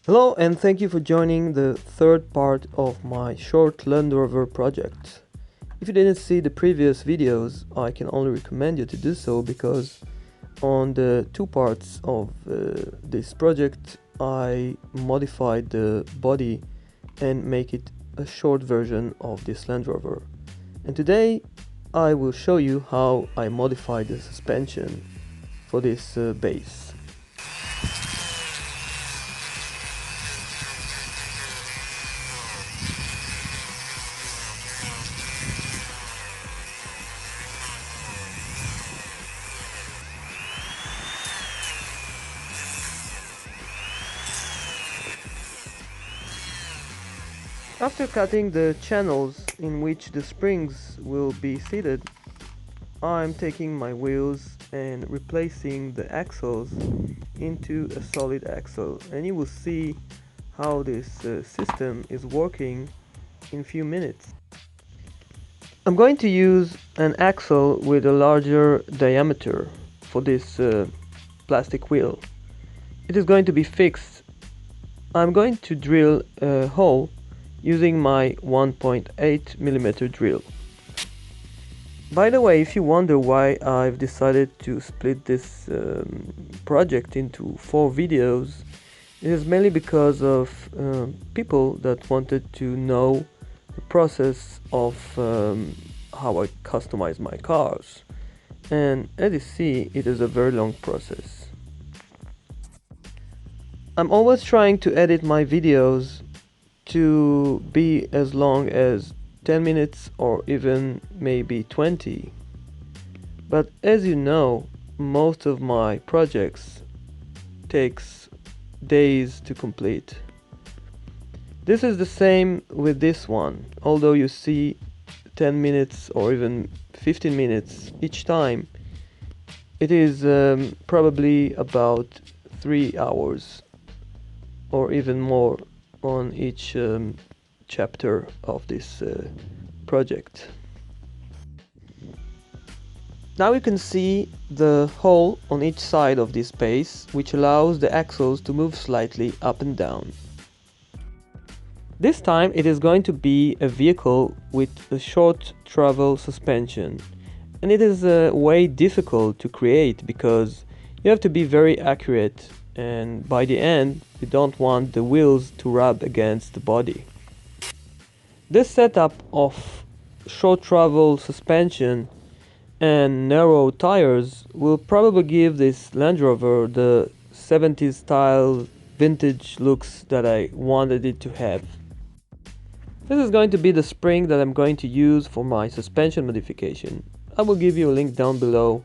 Hello and thank you for joining the third part of my short Landrover project. If you didn't see the previous videos, I can only recommend you to do so because on the two parts of this project I modified the body and make it a short version of this Landrover. And today I will show you how I modified the suspension for this base. After cutting the channels in which the springs will be seated, I'm taking my wheels and replacing the axles into a solid axle, and you will see how this system is working in a few minutes. I'm going to use an axle with a larger diameter for this plastic wheel. It is going to be fixed. I'm going to drill a hole using my 1.8mm drill. By the way, if you wonder why I've decided to split this project into 4 videos, it is mainly because of people that wanted to know the process of how I customize my cars. And as you see, it is a very long process. I'm always trying to edit my videos to be as long as 10 minutes or even maybe 20. But as you know, most of my projects takes days to complete. This is the same with this one, although you see 10 minutes or even 15 minutes each time, it is probably about 3 hours or even more on each chapter of this project. Now you can see the hole on each side of this base, which allows the axles to move slightly up and down. This time it is going to be a vehicle with a short travel suspension, and it is way difficult to create because you have to be very accurate, and by the end you don't want the wheels to rub against the body. This setup of short travel suspension and narrow tires will probably give this Land Rover the 70s style vintage looks that I wanted it to have. This is going to be the spring that I'm going to use for my suspension modification. I will give you a link down below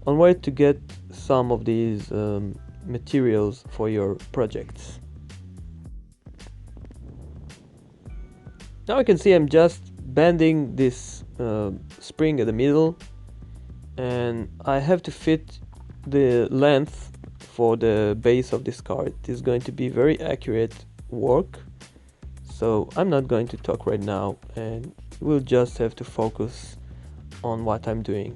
on where to get some of these materials for your projects. Now you can see I'm just bending this spring at the middle, and I have to fit the length for the base of this car. It is going to be very accurate work, so I'm not going to talk right now, and we'll just have to focus on what I'm doing.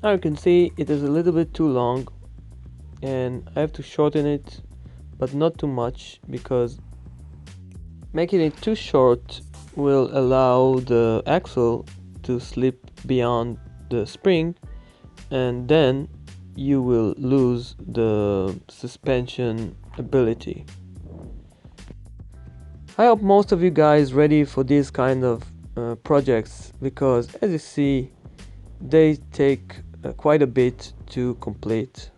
Now you can see it is a little bit too long, and I have to shorten it, but not too much, because making it too short will allow the axle to slip beyond the spring, and then you will lose the suspension ability. I hope most of you guys ready for these kind of projects, because as you see, they take quite a bit to complete.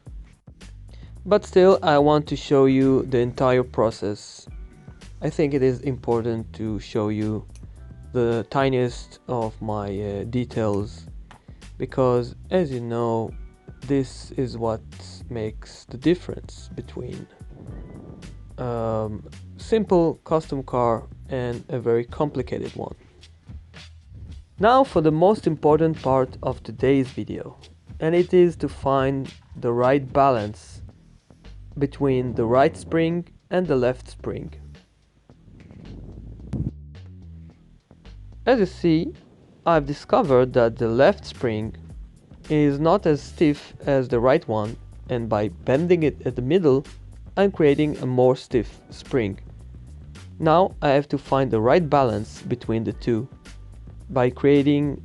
But still, I want to show you the entire process. I think it is important to show you the tiniest of my details, because as you know, this is what makes the difference between simple custom car and a very complicated one. Now for the most important part of today's video, and it is to find the right balance between the right spring and the left spring. As you see, I've discovered that the left spring is not as stiff as the right one, and by bending it at the middle, I'm creating a more stiff spring. Now I have to find the right balance between the two by creating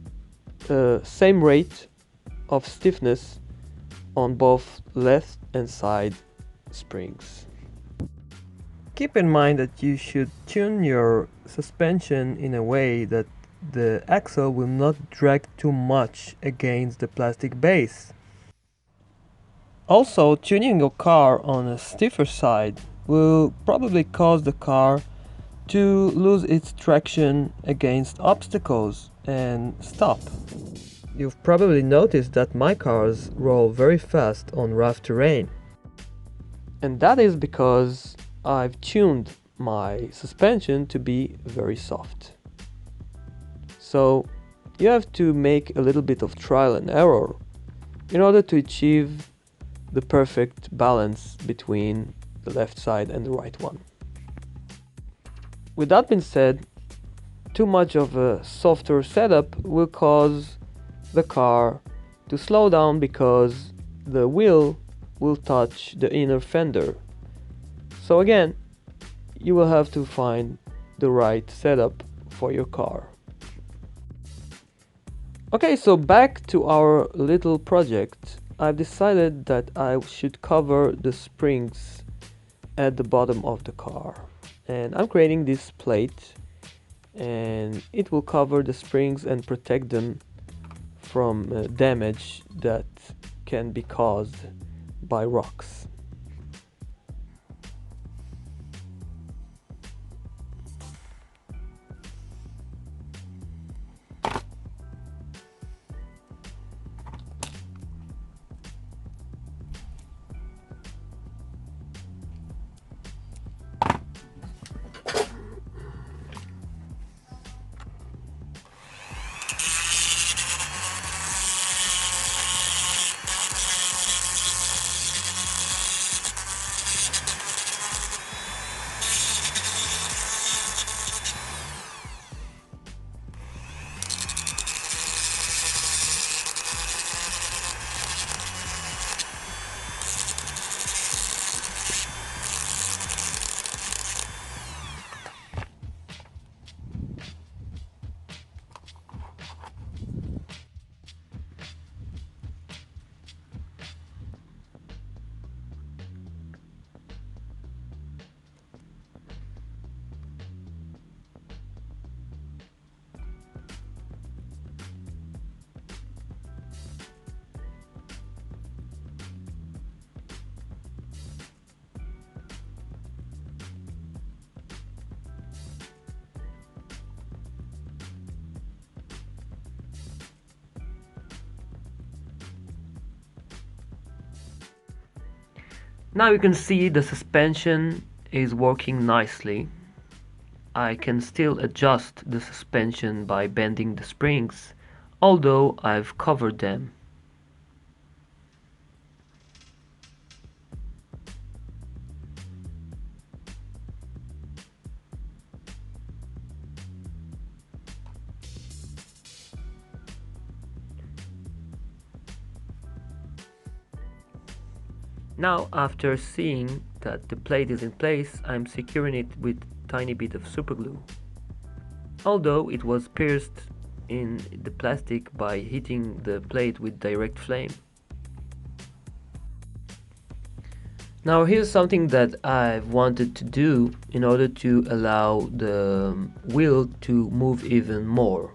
the same rate of stiffness on both left and side springs. Keep in mind that you should tune your suspension in a way that the axle will not drag too much against the plastic base. Also, tuning your car on a stiffer side will probably cause the car to lose its traction against obstacles and stop. You've probably noticed that my cars roll very fast on rough terrain. And that is because I've tuned my suspension to be very soft. So you have to make a little bit of trial and error in order to achieve the perfect balance between the left side and the right one. With that being said, too much of a softer setup will cause the car to slow down because the wheel will touch the inner fender. So again, you will have to find the right setup for your car. Okay, so back to our little project. I've decided that I should cover the springs at the bottom of the car. And I'm creating this plate, and it will cover the springs and protect them from damage that can be caused by rocks. Now you can see the suspension is working nicely. I can still adjust the suspension by bending the springs, although I've covered them. Now, after seeing that the plate is in place, I'm securing it with a tiny bit of super glue. Although it was pierced in the plastic by hitting the plate with direct flame. Now here's something that I've wanted to do in order to allow the wheel to move even more,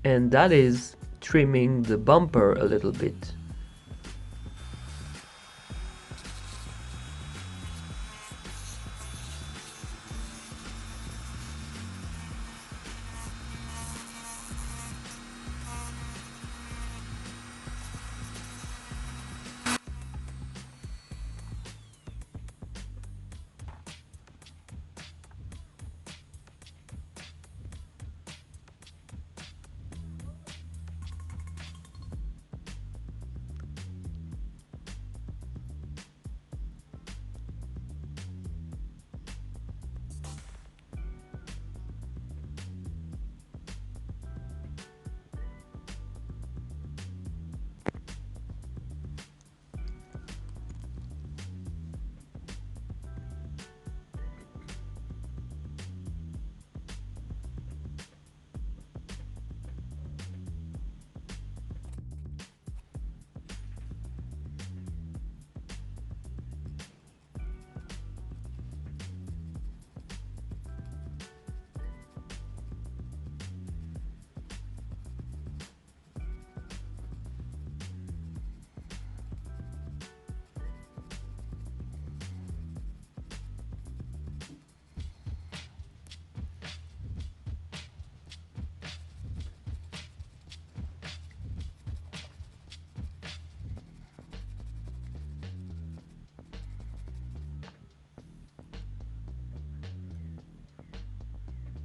and that is trimming the bumper a little bit.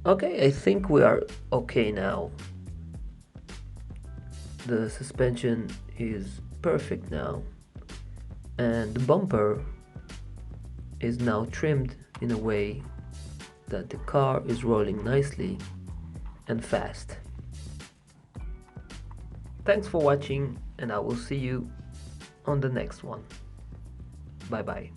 Okay, I think we are okay now. The suspension is perfect now, and the bumper is now trimmed in a way that the car is rolling nicely and fast. Thanks for watching, and I will see you on the next one. Bye bye.